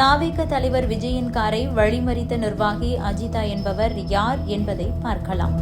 தாவேக தலைவர் விஜயின் காரை வழிமறித்த நிர்வாகி அஜிதா என்பவர் யார் என்பதை பார்க்கலாம்.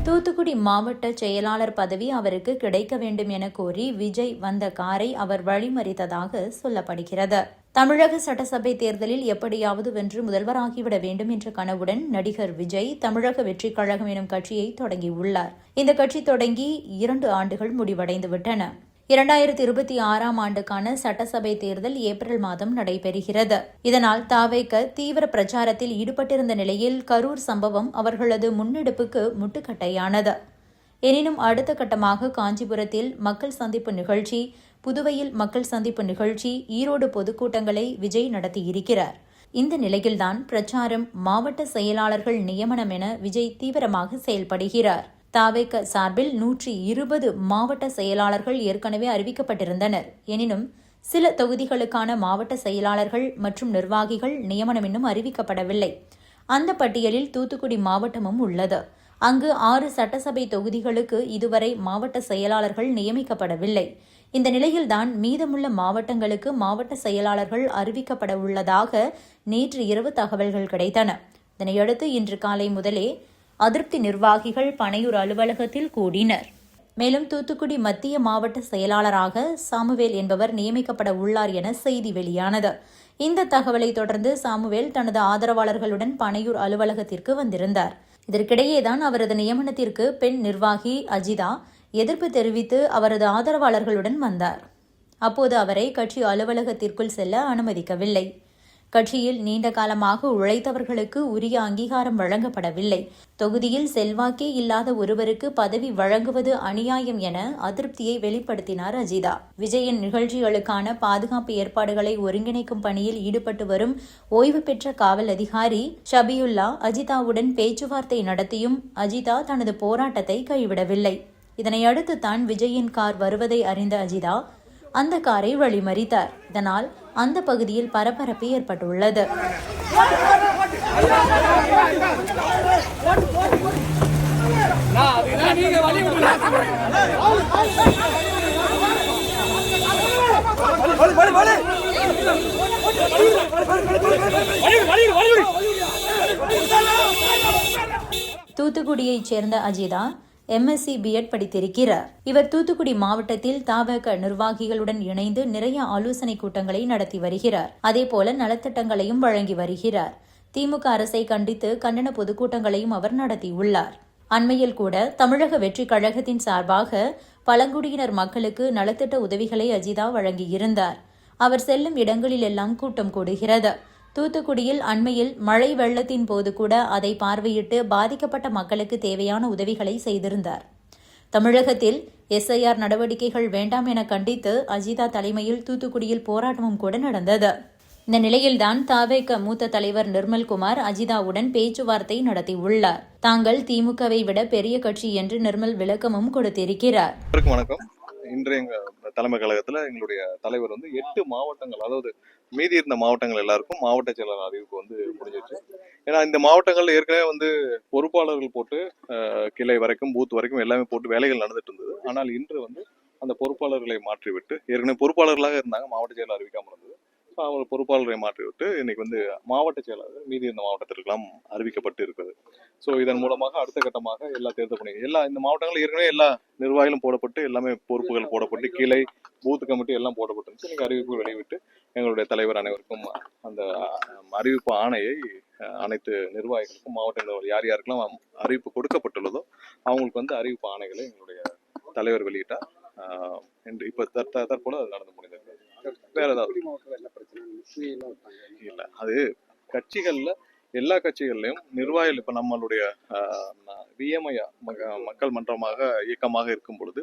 தூத்துக்குடி மாவட்ட செயலாளர் பதவி அவருக்கு கிடைக்க வேண்டும் என கோரி விஜய் வந்த காரை அவர் வழிமறித்ததாக சொல்லப்படுகிறது. தமிழக சட்டசபை தேர்தலில் எப்படியாவது வென்று முதல்வராகிவிட வேண்டும் என்ற கனவுடன் நடிகர் விஜய் தமிழக வெற்றிக் கழகம் எனும் கட்சியை தொடங்கியுள்ளார். இந்த கட்சி தொடங்கி 2 ஆண்டுகள் முடிவடைந்துவிட்டன. 2026ஆம் ஆண்டுக்கான சட்டசபை தேர்தல் ஏப்ரல் மாதம் நடைபெறுகிறது. இதனால் தாவேக தீவிர பிரச்சாரத்தில் ஈடுபட்டிருந்த நிலையில் கரூர் சம்பவம் அவர்களது முன்னெடுப்புக்கு முட்டுக்கட்டையானது. எனினும் அடுத்த கட்டமாக காஞ்சிபுரத்தில் மக்கள் சந்திப்பு நிகழ்ச்சி, புதுவையில் மக்கள் சந்திப்பு நிகழ்ச்சி, ஈரோடு பொதுக்கூட்டங்களை விஜய் நடத்தியிருக்கிறார். இந்த நிலையில்தான் பிரச்சாரம், மாவட்ட செயலாளர்கள் நியமனம் என விஜய் தீவிரமாக செயல்படுகிறார். தாவேக சார்பில் 120 மாவட்ட செயலாளர்கள் ஏற்கனவே அறிவிக்கப்பட்டிருந்தனர். எனினும் சில தொகுதிகளுக்கான மாவட்ட செயலாளர்கள் மற்றும் நிர்வாகிகள் நியமனம் இன்னும் அறிவிக்கப்படவில்லை. அந்த பட்டியலில் தூத்துக்குடி மாவட்டமும் உள்ளது. அங்கு 6 சட்டசபை தொகுதிகளுக்கு இதுவரை மாவட்ட செயலாளர்கள் நியமிக்கப்படவில்லை. இந்த நிலையில்தான் மீதமுள்ள மாவட்டங்களுக்கு மாவட்ட செயலாளர்கள் அறிவிக்கப்பட உள்ளதாக நேற்று இரவு தகவல்கள் கிடைத்தன. இதனையடுத்து இன்று காலை முதலே அதிருப்தி நிர்வாகிகள் பனையூர் அலுவலகத்தில் கூடினர். மேலும் தூத்துக்குடி மத்திய மாவட்ட செயலாளராக சாமுவேல் என்பவர் நியமிக்கப்பட உள்ளார் என செய்தி வெளியானது. இந்த தகவலை தொடர்ந்து சாமுவேல் தனது ஆதரவாளர்களுடன் பனையூர் அலுவலகத்திற்கு வந்திருந்தார். இதற்கிடையேதான் அவரது நியமனத்திற்கு பெண் நிர்வாகி அஜிதா எதிர்ப்பு தெரிவித்து அவரது ஆதரவாளர்களுடன் வந்தார். அப்போது அவரை கட்சி அலுவலகத்திற்குள் செல்ல அனுமதிக்கவில்லை. கட்சியில் நீண்ட காலமாக உழைத்தவர்களுக்கு உரிய அங்கீகாரம் வழங்கப்படவில்லை. தொகுதியில் செல்வாக்கே இல்லாத ஒருவருக்கு பதவி வழங்குவது அநியாயம் என அதிருப்தியை வெளிப்படுத்தினார் அஜிதா. விஜயின் நிகழ்ச்சிகளுக்கான பாதுகாப்பு ஏற்பாடுகளை ஒருங்கிணைக்கும் பணியில் ஈடுபட்டு வரும் ஓய்வு பெற்ற காவல் அதிகாரி ஷபியுல்லா அஜிதாவுடன் பேச்சுவார்த்தை நடத்தியும் அஜிதா தனது போராட்டத்தை கைவிடவில்லை. இதனையடுத்து தான் விஜயின் கார் வருவதை அறிந்த அஜிதா அந்த காரை வழிமறித்தார். இதனால் அந்த பகுதியில் பரபரப்பு ஏற்பட்டுள்ளது. தூத்துக்குடியைச் சேர்ந்த அஜிதா MSc B.Ed படித்திருக்கிறார். இவர் தூத்துக்குடி மாவட்டத்தில் தாவேக நிர்வாகிகளுடன் இணைந்து நிறைய ஆலோசனை கூட்டங்களை நடத்தி வருகிறார். அதேபோல நலத்திட்டங்களையும் வழங்கி வருகிறார். திமுக அரசை கண்டித்து கண்டன பொதுக்கூட்டங்களையும் அவர் நடத்தியுள்ளார். அண்மையில் கூட தமிழக வெற்றிக் கழகத்தின் சார்பாக பழங்குடியினர் மக்களுக்கு நலத்திட்ட உதவிகளை அஜிதா வழங்கியிருந்தார். அவர் செல்லும் இடங்களிலெல்லாம் கூட்டம் கூடுகிறது. தூத்துக்குடியில் அண்மையில் மழை வெள்ளத்தின் போது கூட அதை பார்வையிட்டு பாதிக்கப்பட்ட மக்களுக்கு தேவையான உதவிகளை செய்திருந்தார். தமிழகத்தில் SIR நடவடிக்கைகள் வேண்டாம் என கண்டித்து அஜிதா தலைமையில் தூத்துக்குடியில் போராட்டமும் கூட நடந்தது. இந்த நிலையில்தான் தாவேக மூத்த தலைவர் நிர்மல்குமார் அஜிதாவுடன் பேச்சுவார்த்தை நடத்தியுள்ளார். தாங்கள் திமுகவை விட பெரிய கட்சி என்று நிர்மல் விளக்கமும் கொடுத்திருக்கிறார். வணக்கம். இன்று எங்க தலைமை கழகத்துல எங்களுடைய தலைவர் 8 மாவட்டங்கள், அதாவது மீதி இருந்த மாவட்டங்கள் எல்லாருக்கும் மாவட்ட செயலாளர் அறிவிப்பு முடிஞ்சிச்சு. ஏன்னா இந்த மாவட்டங்கள்ல ஏற்கனவே பொறுப்பாளர்கள் போட்டு கிளை வரைக்கும் பூத் வரைக்கும் எல்லாமே போட்டு வேலைகள் நடந்துட்டு இருந்தது. ஆனால் இன்று அந்த பொறுப்பாளர்களை மாற்றிவிட்டு, ஏற்கனவே பொறுப்பாளர்களாக இருந்தாங்க, மாவட்ட செயலாளர் அறிவிக்காமல் இருந்தது. அவர் பொறுப்பாளரை மாற்றிவிட்டு இன்னைக்கு மாவட்ட செயலாளர் மீதி இந்த மாவட்டத்திற்கெல்லாம் அறிவிக்கப்பட்டு இருக்கிறது. ஸோ இதன் மூலமாக அடுத்த கட்டமாக எல்லா தேர்தல் பணிகள் இந்த மாவட்டங்கள் ஏற்கனவே எல்லா நிர்வாகிகளும் போடப்பட்டு எல்லாமே பொறுப்புகள் போடப்பட்டு கிளை பூத் கமிட்டி எல்லாம் போடப்பட்டு இன்னைக்கு அறிவிப்பு வெளியிட்டு எங்களுடைய தலைவர் அனைவருக்கும் அந்த அறிவிப்பு ஆணையை அனைத்து நிர்வாகிகளுக்கும் மாவட்ட நிர்வாகிகள் யார் யாருக்கெல்லாம் அறிவிப்பு கொடுக்கப்பட்டுள்ளதோ அவங்களுக்கு அறிவிப்பு ஆணைகளை எங்களுடைய தலைவர் வெளியிட்டார். இப்ப தற்போது அது நடந்து முடிந்தது. வேற ஏதாவது இல்ல, அது கட்சிகள்ல எல்லா கட்சிகள்லையும் நிர்வாகிகள் இப்ப நம்மளுடைய விஎம்ஐ மக்கள் மன்றமாக இயக்கமாக இருக்கும் பொழுது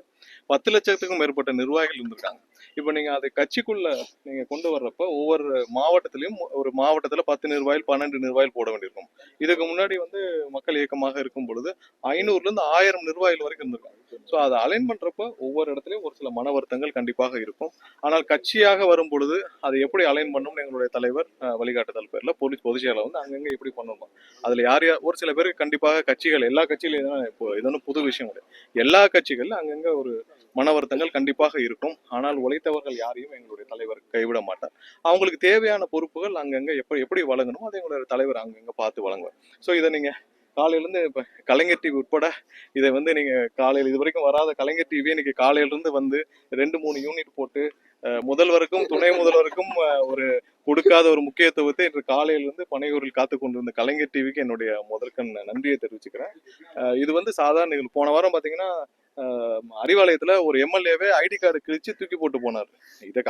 10 லட்சத்துக்கும் மேற்பட்ட நிர்வாகிகள் இருந்திருக்காங்க. இப்ப நீங்க அதை கட்சிக்குள்ள நீங்க கொண்டு வர்றப்ப ஒவ்வொரு மாவட்டத்திலையும் ஒரு மாவட்டத்துல 10 நிர்வாகிகள் 12 நிர்வாகிகள் போட வேண்டியிருக்கும். இதுக்கு முன்னாடி வந்து மக்கள் இயக்கமாக இருக்கும் பொழுது 500ல இருந்து 1000 நிர்வாகிகள் வரைக்கும் இருந்திருக்காங்க. ஸோ அதை அலைன் பண்றப்ப ஒவ்வொரு இடத்துலயும் ஒரு சில மன வருத்தங்கள் கண்டிப்பாக இருக்கும். ஆனால் கட்சியாக வரும் பொழுது அதை எப்படி அலைன் பண்ணணும்னு எங்களுடைய தலைவர் வழிகாட்டுதல் பேர்ல போலீஸ் பொதுச் செயலாளர் வந்து அங்கங்க எப்படி பண்ணணும். அதுல யார் ஒரு சில பேருக்கு கண்டிப்பாக கட்சிகள் எல்லா கட்சியிலும் இப்போ இது ஒன்றும் புது விஷயம் கிடையாது. எல்லா கட்சிகள்ல அங்கங்க ஒரு மன வருத்தங்கள் கண்டிப்பாக இருக்கும். ஆனால் உழைத்தவர்கள் யாரையும் எங்களுடைய தலைவர் கைவிட மாட்டார். அவங்களுக்கு தேவையான பொறுப்புகள் அங்கங்க எப்படி வழங்கணும் அதை எங்களுடைய தலைவர் அங்கங்க பார்த்து வழங்குவார். ஸோ இதை நீங்க காலையிலேருந்து இப்போ கலைஞர் டிவி உட்பட இதை வந்து நீங்கள் காலையில் இது வரைக்கும் வராத கலைஞர் டிவியே இன்னைக்கு காலையிலேருந்து வந்து 2-3 யூனிட் போட்டு முதல்வருக்கும் துணை முதல்வருக்கும் ஒரு கொடுக்காத ஒரு முக்கியத்துவத்தை இன்று காலையிலிருந்து பனையூரில் காத்து கொண்டிருந்த கலைஞர் டிவிக்கு என்னுடைய முதற்கண் நன்றியை தெரிவிச்சுக்கிறேன். இது வந்து சாதாரண நிகழ்வு. போன வாரம் பார்த்தீங்கன்னா அறிவாலயத்துல ஒரு எம்எல்ஏவே ஐடி கார்டு கிழிச்சு தூக்கி போட்டு போனார்.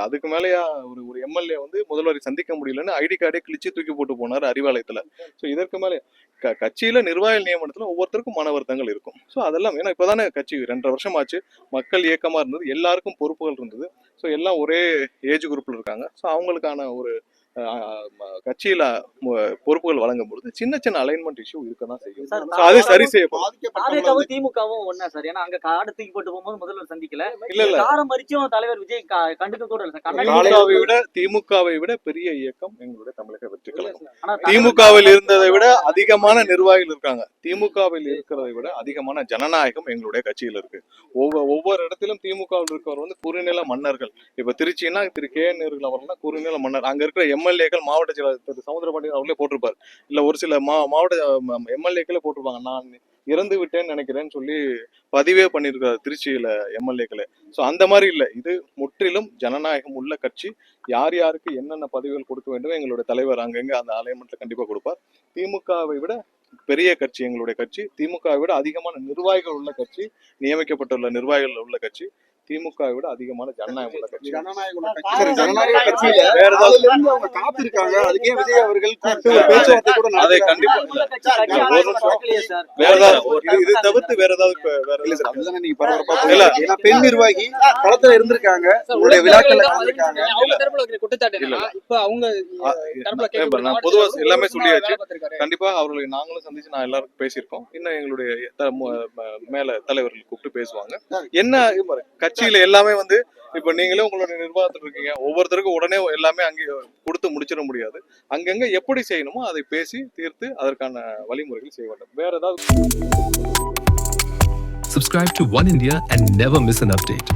அதுக்கு மேலேயா ஒரு எம்எல்ஏ வந்து முதல்வரை சந்திக்க முடியலன்னு ஐடி கார்டே கிழிச்சு தூக்கி போட்டு போனார் அறிவாலயத்துல. ஸோ இதற்கு மேலே கட்சியில நிர்வாக நியமனத்துல ஒவ்வொருத்தருக்கும் மன வருத்தங்கள் இருக்கும். ஸோ அதெல்லாம் ஏன்னா இப்பதானே கட்சி 2.5 வருஷம் ஆச்சு, மக்கள் இயக்கமா இருந்தது, எல்லாருக்கும் பொறுப்புகள் இருந்தது. ஸோ எல்லாம் ஒரே ஏஜ் குரூப்ல இருக்காங்க. ஸோ அவங்களுக்கான ஒரு கட்சியில பொறுப்புகள் வழங்கும் பொழுது சின்ன சின்ன அலைன்மெண்ட் இஷ்யூ இருக்கதான் செய்யும். அது சரி செய்யப்படும். திமுகவும் ஒண்ணா சார், ஏன்னா அங்க கார்டு தூக்கி போட்டு போகும்போது முதல்வர் சந்திக்கல, இல்ல காரம் மறிச்சும் தலைவர் விஜய் கண்டுக்க கூட திமுகவை விட பெரிய இயக்கம் எங்களுடைய தமிழக வெற்றி கழகம். திமுகவில் இருந்ததை விட அதிகமான நிர்வாகிகள் இருக்காங்க. திமுகவில் இருக்கிறதை விட அதிகமான ஜனநாயகம் எங்களுடைய கட்சியில இருக்கு. ஒவ்வொரு இடத்திலும் திமுகவில் இருக்கிறவர் வந்து குறுநில மன்னர்கள். இப்ப திருச்சின்னா திரு கே நேருகள் அவர்கள் குறுநில மன்னர். அங்க இருக்கிற எம்எல்ஏக்கள் மாவட்ட செயலாளர் திரு சமுத்திரபாண்டியன் அவர்களே போட்டிருப்பார், இல்ல ஒரு சில மாவட்ட எம்எல்ஏக்களே போட்டிருப்பாங்க, நான் இறந்து விட்டேன்னு நினைக்கிறேன்னு சொல்லி பதிவே பண்ணியிருக்காரு திருச்சியில எம்எல்ஏக்களே. ஸோ அந்த மாதிரி இல்லை, இது முற்றிலும் ஜனநாயகம் உள்ள கட்சி. யார் யாருக்கு என்னென்ன பதவிகள் கொடுக்க வேண்டும் எங்களுடைய தலைவர் அங்கங்க அந்த அலைன்மெண்ட்ல கண்டிப்பா கொடுப்பார். திமுகவை விட பெரிய கட்சி எங்களுடைய கட்சி. திமுகவை விட அதிகமான நிர்வாகிகள் உள்ள கட்சி, நியமிக்கப்பட்டுள்ள நிர்வாகிகள் உள்ள கட்சி. திமுகவை விட அதிகமான ஜனநாயகம் உள்ள கட்சி. ஜனநாயக கட்சியில வேற ஏதாவது அவங்க காத்திருக்காங்க, அதுக்கே விஜய் அவர்கள் பேச்சுவார்த்தை கூட அதை கண்டிப்பா வேற ஏதாவது இது தவிர்த்து வேற ஏதாவது இல்ல சார். அதுதான் நீங்க பரபரப்பா இல்ல, ஏன்னா பெண் நிர்வாகி களத்துல இருந்திருக்காங்க, உங்களுடைய விழாக்கள்ல கலந்துருக்காங்க. நான் பொதுவா எல்லாமே சொல்லியாச்சு. கண்டிப்பா அவர்களை நாங்களும் சந்திச்சு நான் எல்லாருக்கும் பேசியிருக்கோம். இன்னும் எங்களுடைய மேல தலைவர்கள் கூப்பிட்டு பேசுவாங்க. என்ன கட்சியில எல்லாமே வந்து இப்ப நீங்களே உங்களுடைய நிர்வாகத்தில் இருக்கீங்க, ஒவ்வொருத்தருக்கும் உடனே எல்லாமே அங்கே கொடுத்து முடிச்சிட முடியாது. அங்கங்க எப்படி செய்யணுமோ அதை பேசி தீர்த்து அதற்கான வழிமுறைகள் செய்ய வேண்டும். வேற ஏதாவது Subscribe to One India and never miss an update.